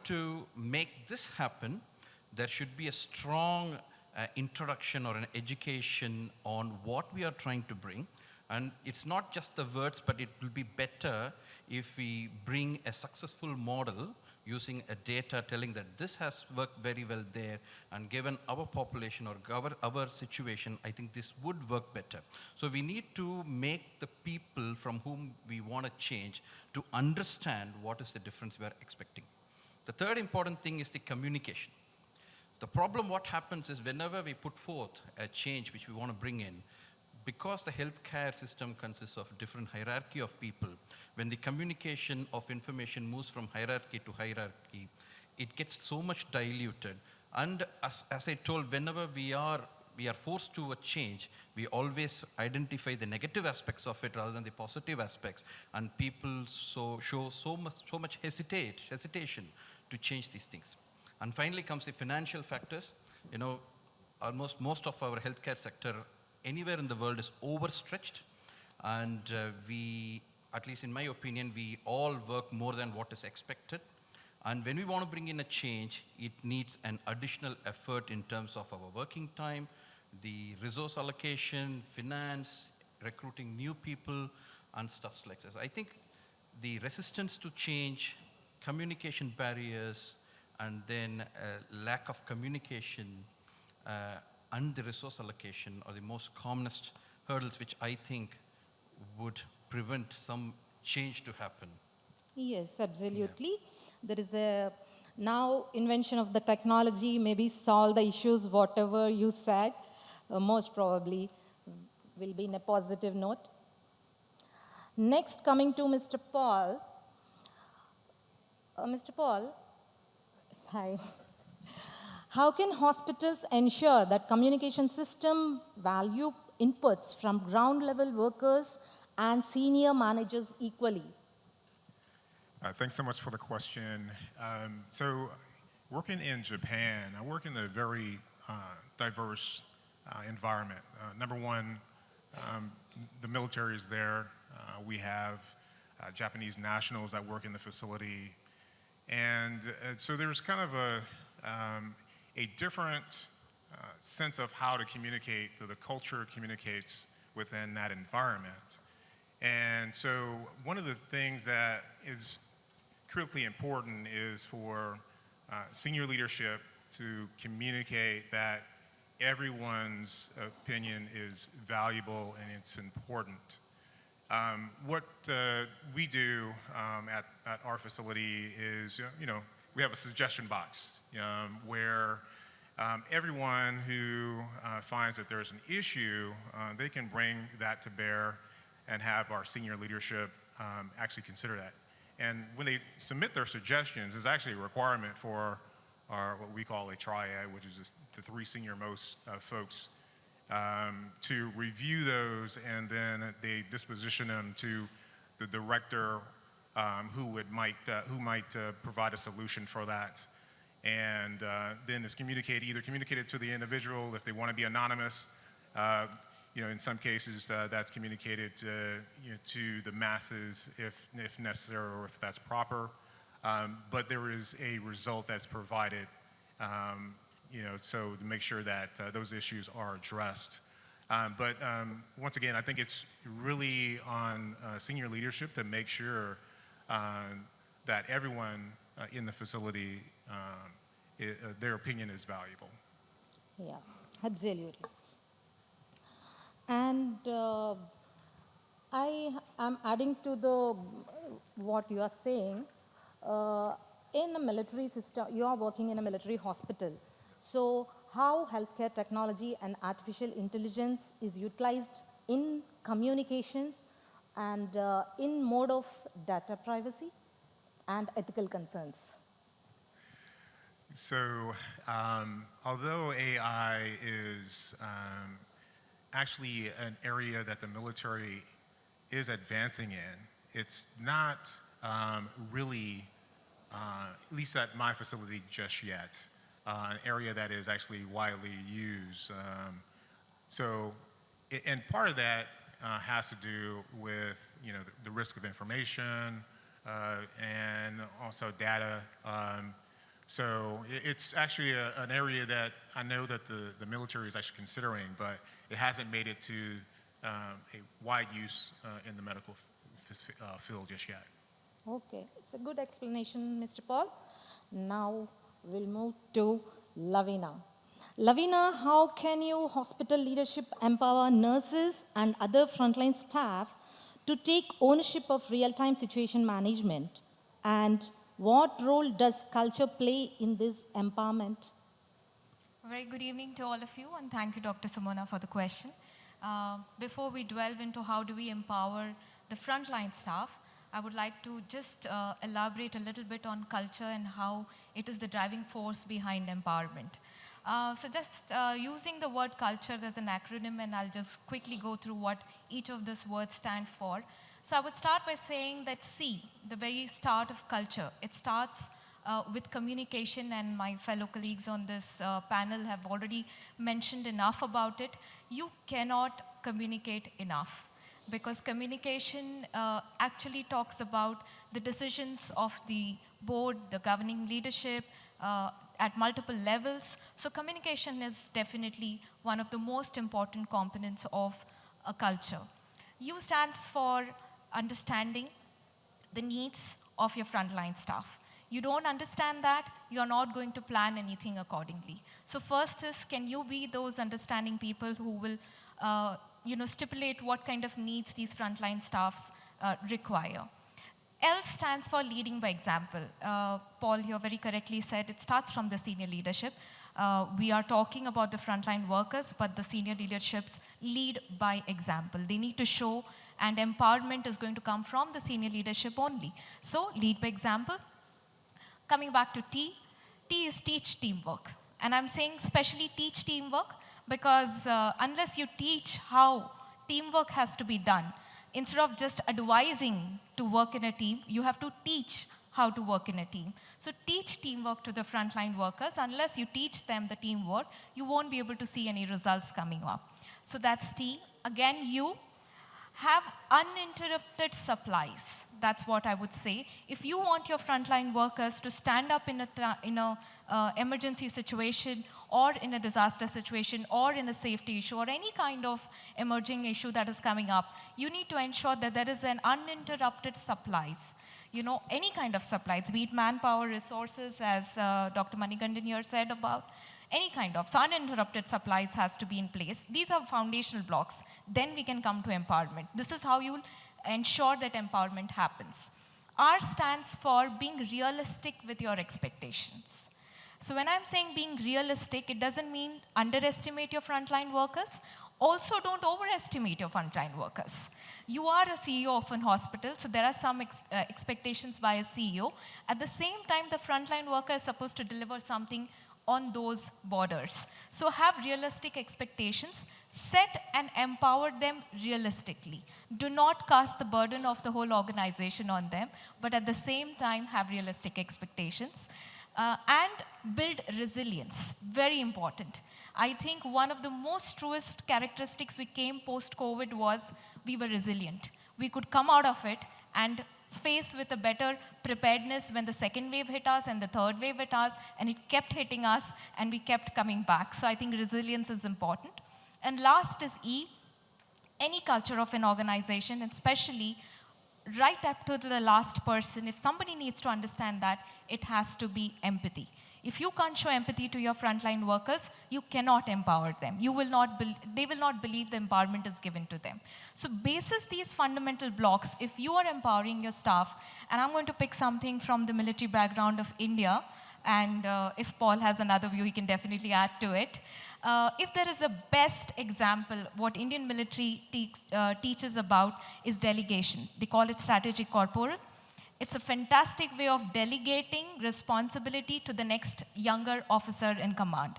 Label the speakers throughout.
Speaker 1: to make this happen, there should be a strong introduction or an education on what we are trying to bring. And it's not just the words, but it will be better if we bring a successful model using a data telling that this has worked very well there, and given our population or our situation, I think this would work better. So we need to make the people from whom we want to change to understand what is the difference we are expecting. The third important thing is the communication. The problem, what happens is whenever we put forth a change which we want to bring in, because the healthcare system consists of different hierarchy of people, when the communication of information moves from hierarchy to hierarchy, it gets so much diluted. And as I told, whenever we are forced to a change, we always identify the negative aspects of it rather than the positive aspects, and people show so much hesitation to change these things. And finally comes the financial factors. Almost most of our healthcare sector anywhere in the world is overstretched, and we, at least in my opinion, we all work more than what is expected. And when we want to bring in a change, it needs an additional effort in terms of our working time, the resource allocation, finance, recruiting new people, and stuff like this. I think the resistance to change, communication barriers, and then lack of communication and the resource allocation are the most commonest hurdles which I think would prevent some change to happen.
Speaker 2: Yes, absolutely. Yeah. There is a now invention of the technology, maybe solve the issues, whatever you said, most probably will be in a positive note. Next, coming to Mr. Paul. Mr. Paul, hi. How can hospitals ensure that communication system value inputs from ground level workers and senior managers equally?
Speaker 3: Thanks so much for the question. So working in Japan, I work in a very diverse environment. Number one, the military is there. We have Japanese nationals that work in the facility. And so there's kind of a different sense of how to communicate, so the culture communicates within that environment. And so one of the things that is critically important is for senior leadership to communicate that everyone's opinion is valuable and it's important. What we do at our facility is, we have a suggestion box where everyone who finds that there's an issue, they can bring that to bear and have our senior leadership actually consider that. And when they submit their suggestions, there's actually a requirement for our what we call a triad, which is the three senior most folks, to review those, and then they disposition them to the director who might provide a solution for that. And then it's either communicated to the individual if they want to be anonymous. In some cases that's communicated to the masses if necessary or if that's proper. But there is a result that's provided, so to make sure that those issues are addressed. But once again, I think it's really on senior leadership to make sure that everyone in the facility, their opinion is valuable.
Speaker 2: Yeah, absolutely. And I am adding to what you are saying. In the military system, you are working in a military hospital. So how healthcare technology and artificial intelligence is utilized in communications and in mode of data privacy and ethical concerns?
Speaker 3: So although AI is actually an area that the military is advancing in, it's not really, at least at my facility just yet, an area that is actually widely used. And part of that has to do with the risk of information and also data. So it's actually an area that I know that the military is actually considering, but it hasn't made it to a wide use in the medical field just yet.
Speaker 2: Okay, it's a good explanation, Mr. Paul. Now we'll move to Lavina. Lavina, how can you hospital leadership empower nurses and other frontline staff to take ownership of real-time situation management? And what role does culture play in this empowerment?
Speaker 4: Very good evening to all of you, and thank you, Dr. Simona, for the question. Before we delve into how do we empower the frontline staff, I would like to just elaborate a little bit on culture and how it is the driving force behind empowerment. So just using the word culture as an acronym, and I'll just quickly go through what each of these words stand for. So I would start by saying that C, the very start of culture, it starts with communication, and my fellow colleagues on this panel have already mentioned enough about it. You cannot communicate enough, because communication actually talks about the decisions of the board, the governing leadership, at multiple levels. So communication is definitely one of the most important components of a culture. U stands for understanding the needs of your frontline staff. You don't understand that, you're not going to plan anything accordingly. So first is, can you be those understanding people who will stipulate what kind of needs these frontline staffs require. L stands for leading by example. Paul here very correctly said it starts from the senior leadership. We are talking about the frontline workers, but the senior leaderships lead by example. They need to show, and empowerment is going to come from the senior leadership only. So lead by example. Coming back to T, T is teach teamwork. And I'm saying especially teach teamwork because unless you teach how teamwork has to be done, instead of just advising to work in a team, you have to teach how to work in a team. So teach teamwork to the frontline workers. Unless you teach them the teamwork, you won't be able to see any results coming up. So that's T. Again, U, have uninterrupted supplies. That's what I would say. If you want your frontline workers to stand up in a emergency situation, or in a disaster situation, or in a safety issue, or any kind of emerging issue that is coming up, you need to ensure that there is an uninterrupted supplies. Any kind of supplies, be it manpower, resources, as Dr. Manikandan here said about, any kind of. So uninterrupted supplies has to be in place. These are foundational blocks. Then we can come to empowerment. This is how you will ensure that empowerment happens. R stands for being realistic with your expectations. So when I'm saying being realistic, it doesn't mean underestimate your frontline workers. Also, don't overestimate your frontline workers. You are a CEO of a hospital, so there are some expectations by a CEO. At the same time, the frontline worker is supposed to deliver something on those borders. So have realistic expectations, set and empower them realistically. Do not cast the burden of the whole organization on them, but at the same time have realistic expectations. And build resilience, very important. I think one of the most truest characteristics we came post-COVID was we were resilient. We could come out of it and face with a better preparedness when the second wave hit us and the third wave hit us, and it kept hitting us and we kept coming back. So I think resilience is important. And last is E, any culture of an organization, especially right up to the last person, if somebody needs to understand that, it has to be empathy. If you can't show empathy to your frontline workers, you cannot empower them. They will not believe the empowerment is given to them. So basis these fundamental blocks, if you are empowering your staff, and I'm going to pick something from the military background of India, and if Paul has another view, he can definitely add to it. If there is a best example, what Indian military teaches about is delegation. They call it strategic corporal. It's a fantastic way of delegating responsibility to the next younger officer in command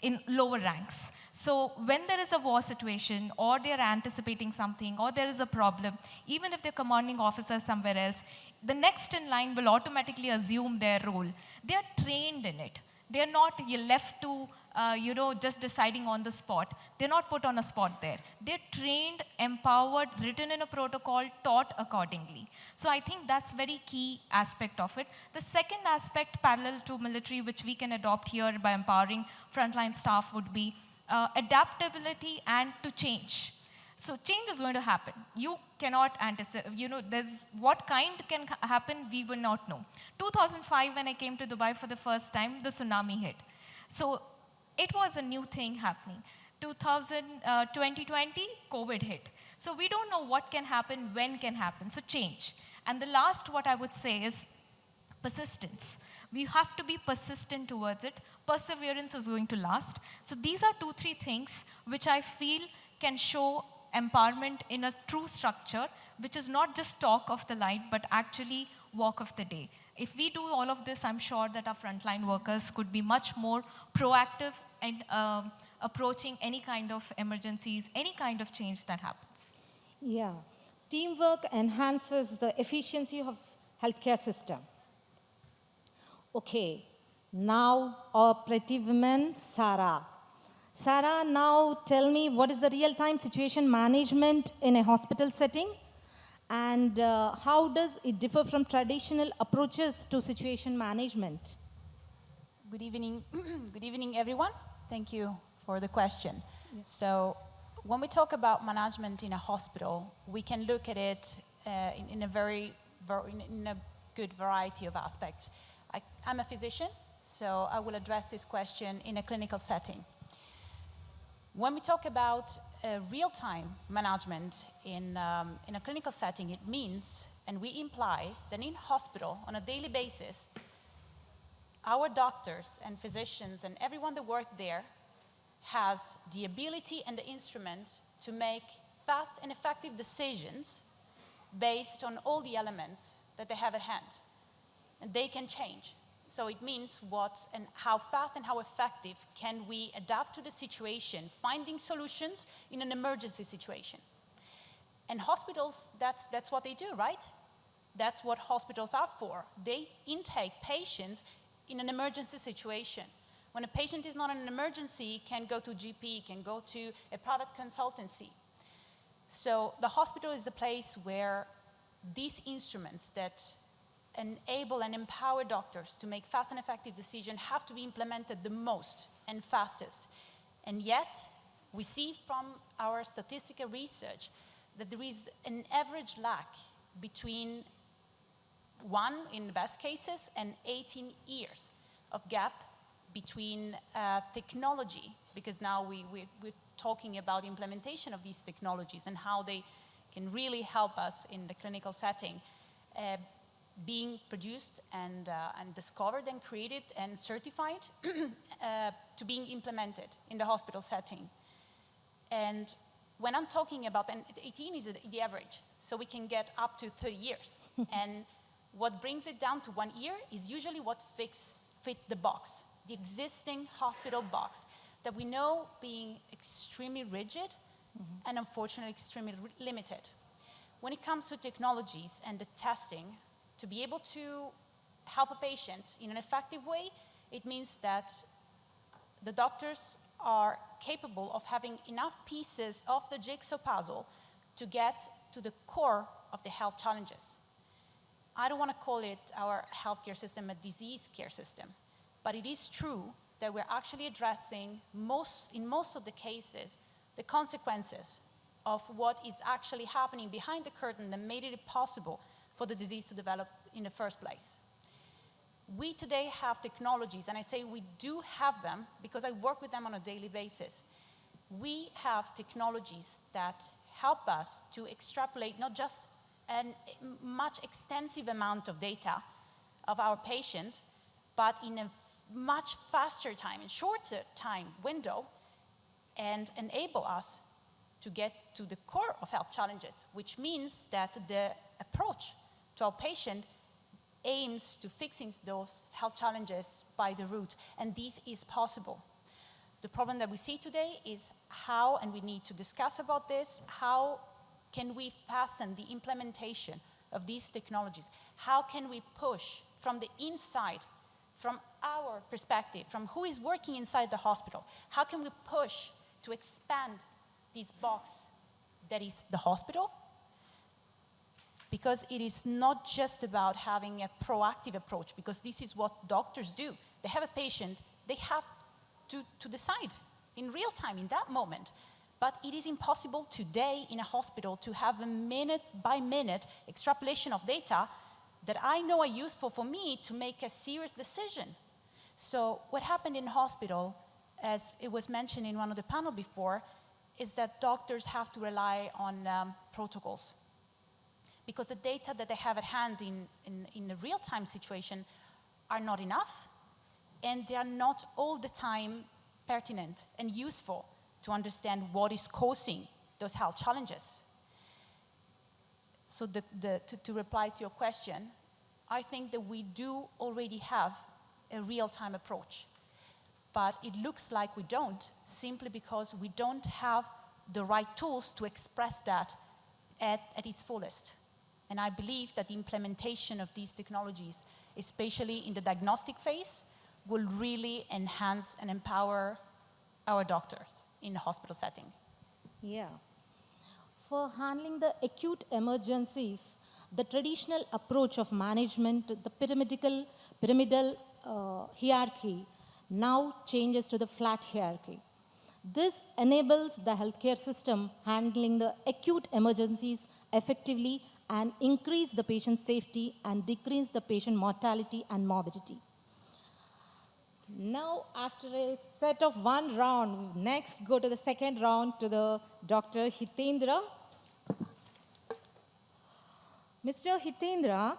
Speaker 4: in lower ranks. So when there is a war situation, or they're anticipating something, or there is a problem, even if they're commanding officer somewhere else, the next in line will automatically assume their role. They are trained in it. They're not left to, just deciding on the spot. They're not put on a spot there. They're trained, empowered, written in a protocol, taught accordingly. So I think that's very key aspect of it. The second aspect parallel to military, which we can adopt here by empowering frontline staff, would be adaptability and to change. So change is going to happen. You cannot anticipate, there's what kind can happen, we will not know. 2005, when I came to Dubai for the first time, the tsunami hit. So it was a new thing happening. 2020, COVID hit. So we don't know what can happen, when can happen, so change. And the last, what I would say is persistence. We have to be persistent towards it. Perseverance is going to last. So these are 2-3 things which I feel can show empowerment in a true structure, which is not just talk of the line, but actually walk of the day. If we do all of this, I'm sure that our frontline workers could be much more proactive in approaching any kind of emergencies, any kind of change that happens.
Speaker 2: Yeah. Teamwork enhances the efficiency of healthcare system. Okay. Now our pretty woman, Sarah. Sarah, now tell me, what is the real-time situation management in a hospital setting? And how does it differ from traditional approaches to situation management?
Speaker 5: Good evening, good evening, everyone. Thank you for the question. Yes. So when we talk about management in a hospital, we can look at it in a good variety of aspects. I'm a physician, so I will address this question in a clinical setting. When we talk about real-time management in a clinical setting, it means, and we imply, that in hospital, on a daily basis, our doctors and physicians and everyone that works there has the ability and the instrument to make fast and effective decisions based on all the elements that they have at hand. And they can change. So it means what and how fast and how effective can we adapt to the situation, finding solutions in an emergency situation. And hospitals, that's what they do, right? That's what hospitals are for. They intake patients in an emergency situation. When a patient is not in an emergency, can go to GP, can go to a private consultancy. So the hospital is a place where these instruments that enable and empower doctors to make fast and effective decisions have to be implemented the most and fastest. And yet, we see from our statistical research that there is an average lack between 1, in the best cases, and 18 years of gap between technology, because now we're talking about implementation of these technologies and how they can really help us in the clinical setting, being produced and discovered and created and certified to being implemented in the hospital setting. And when I'm talking about, and 18 is the average, so we can get up to 30 years. And what brings it down to 1 year is usually what fit the box, the existing hospital box that we know being extremely rigid and unfortunately extremely limited. When it comes to technologies and the testing, to be able to help a patient in an effective way, it means that the doctors are capable of having enough pieces of the jigsaw puzzle to get to the core of the health challenges. I don't want to call it our healthcare system a disease care system, but it is true that we're actually addressing, in most of the cases, the consequences of what is actually happening behind the curtain that made it possible for the disease to develop in the first place. We today have technologies, and I say we do have them because I work with them on a daily basis. We have technologies that help us to extrapolate not just a much extensive amount of data of our patients, but in a much faster time, in shorter time window, and enable us to get to the core of health challenges, which means that the approach to our patient aims to fixing those health challenges by the root, and this is possible. The problem that we see today is how, and we need to discuss about this, how can we fasten the implementation of these technologies? How can we push from the inside, from our perspective, from who is working inside the hospital, how can we push to expand this box that is the hospital? Because it is not just about having a proactive approach, because this is what doctors do. They have a patient, they have to decide in real time, in that moment. But it is impossible today in a hospital to have a minute-by-minute extrapolation of data that I know are useful for me to make a serious decision. So what happened in hospital, as it was mentioned in one of the panel before, is that doctors have to rely on protocols. Because the data that they have at hand in a real-time situation are not enough, and they are not all the time pertinent and useful to understand what is causing those health challenges. So to reply to your question, I think that we do already have a real-time approach, but it looks like we don't, simply because we don't have the right tools to express that at its fullest. And I believe that the implementation of these technologies, especially in the diagnostic phase, will really enhance and empower our doctors in a hospital setting.
Speaker 2: Yeah. For handling the acute emergencies, the traditional approach of management, the pyramidal hierarchy, now changes to the flat hierarchy. This enables the healthcare system handling the acute emergencies effectively and increase the patient safety and decrease the patient mortality and morbidity. Now, after a set of one round, we next go to the second round to the Dr. Hitendra. Mr. Hitendra,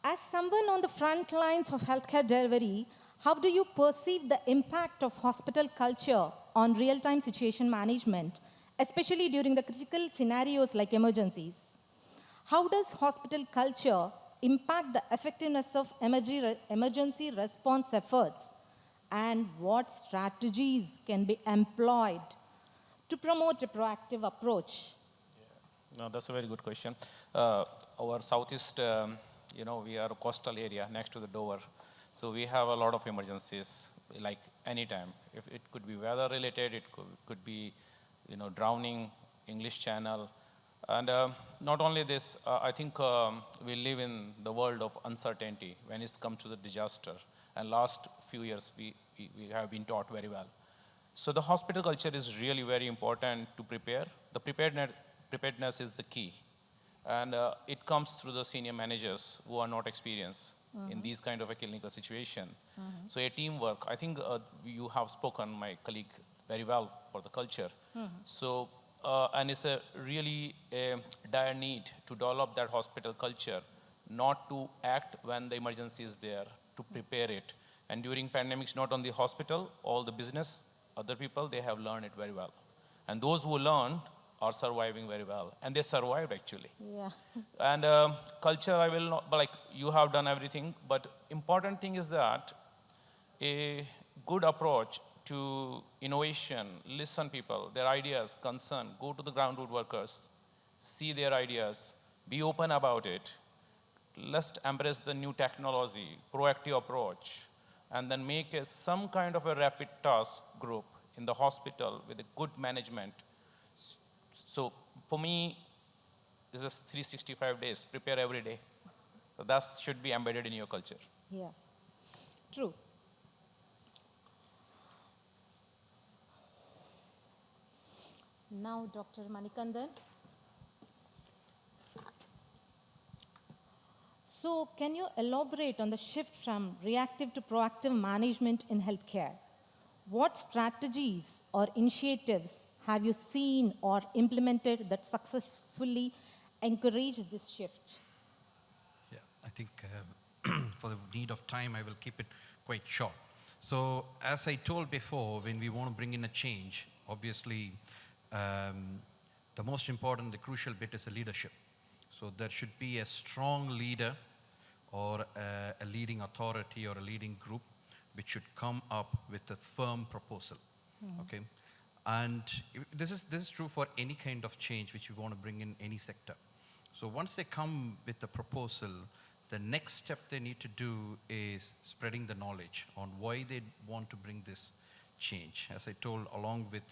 Speaker 2: as someone on the front lines of healthcare delivery, how do you perceive the impact of hospital culture on real-time situation management, especially during the critical scenarios like emergencies? How does hospital culture impact the effectiveness of emergency response efforts? And what strategies can be employed to promote a proactive approach?
Speaker 6: No, that's a very good question. Our southeast, we are a coastal area next to the Dover. So we have a lot of emergencies, like anytime. If it could be weather related, it could be, drowning, English Channel. And not only this, I think we live in the world of uncertainty when it comes to the disaster. And last few years, we have been taught very well. So the hospital culture is really very important to prepare. The preparedness is the key. And it comes through the senior managers who are not experienced in these kind of a clinical situation. So a teamwork, I think you have spoken, my colleague, very well for the culture. So, and it's a really dire need to develop that hospital culture, not to act when the emergency is there, to prepare it. And during pandemics, not only the hospital, all the business, other people, they have learned it very well. And those who learned are surviving very well. And they survived, actually.
Speaker 2: Yeah.
Speaker 6: And culture, I will not, but like you have done everything. But important thing is that a good approach to innovation, listen people, their ideas, concern, go to the ground root workers, see their ideas, be open about it. Let's embrace the new technology, proactive approach, and then make some kind of a rapid task group in the hospital with a good management. So for me, this is 365 days, prepare every day. So that should be embedded in your culture.
Speaker 2: Yeah, true. Now, Dr. Manikandan. So, can you elaborate on the shift from reactive to proactive management in healthcare? What strategies or initiatives have you seen or implemented that successfully encourage this shift?
Speaker 1: Yeah, I think for the need of time, I will keep it quite short. So as I told before, when we want to bring in a change, obviously the most important, the crucial bit is a leadership. So there should be a strong leader or a leading authority or a leading group which should come up with a firm proposal. Okay, and this is true for any kind of change which we want to bring in any sector. So once they come with the proposal, The next step they need to do is spreading the knowledge on why they want to bring this change. As I told, along with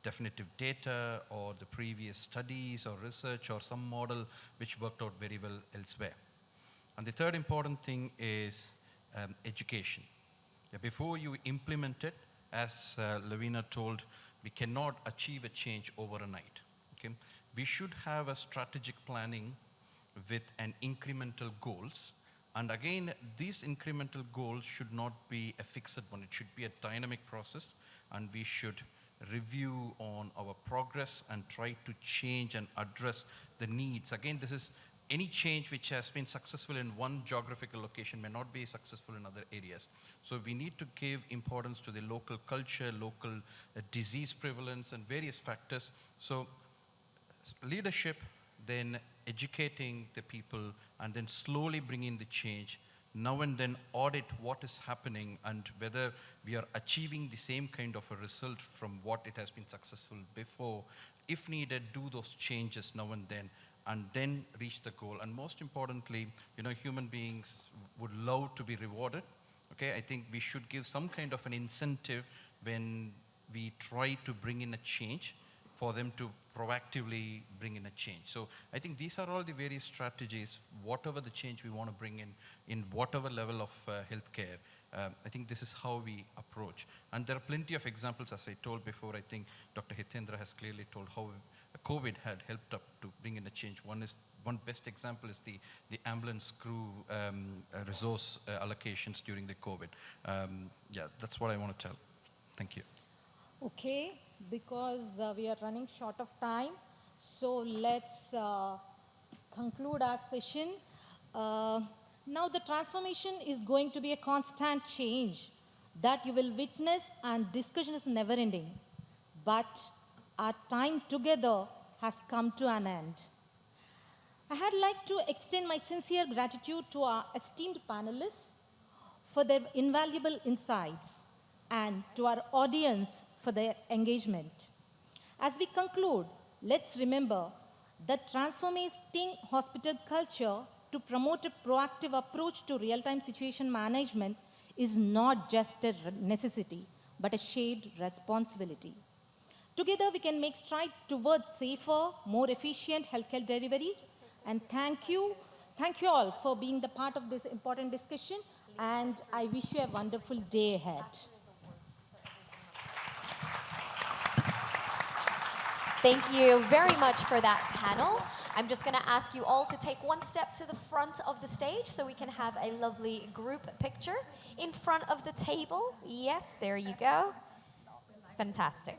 Speaker 1: definitive data or the previous studies or research or some model which worked out very well elsewhere. And the third important thing is education. Yeah, before you implement it, as Lavina told, we cannot achieve a change overnight. Okay? We should have a strategic planning with an incremental goals. And again, these incremental goals should not be a fixed one. It should be a dynamic process, and we should review on our progress and try to change and address the needs. Again, this is any change which has been successful in one geographical location may not be successful in other areas. So we need to give importance to the local culture, local disease prevalence, and various factors. So leadership, then educating the people, and then slowly bringing the change. Now and then audit what is happening and whether we are achieving the same kind of a result from what it has been successful before. If needed, do those changes now and then reach the goal. And most importantly, human beings would love to be rewarded. Okay, I think we should give some kind of an incentive when we try to bring in a change for them to proactively bring in a change. So I think these are all the various strategies, whatever the change we want to bring in whatever level of healthcare. I think this is how we approach. And there are plenty of examples, as I told before. I think Dr. Hitendra has clearly told how COVID had helped up to bring in a change. One best example is the ambulance crew resource allocations during the COVID. Yeah, that's what I want to tell. Thank you.
Speaker 2: Okay, because we are running short of time, so let's conclude our session. Now the transformation is going to be a constant change that you will witness, and discussion is never ending. But our time together has come to an end. I had like to extend my sincere gratitude to our esteemed panelists for their invaluable insights and to our audience for their engagement. As we conclude, let's remember that transforming hospital culture to promote a proactive approach to real-time situation management is not just a necessity, but a shared responsibility. Together, we can make strides towards safer, more efficient healthcare delivery. And thank you all for being the part of this important discussion, and I wish you a wonderful day ahead.
Speaker 7: Thank you very much for that panel. I'm just going to ask you all to take one step to the front of the stage so we can have a lovely group picture in front of the table. Yes, there you go. Fantastic.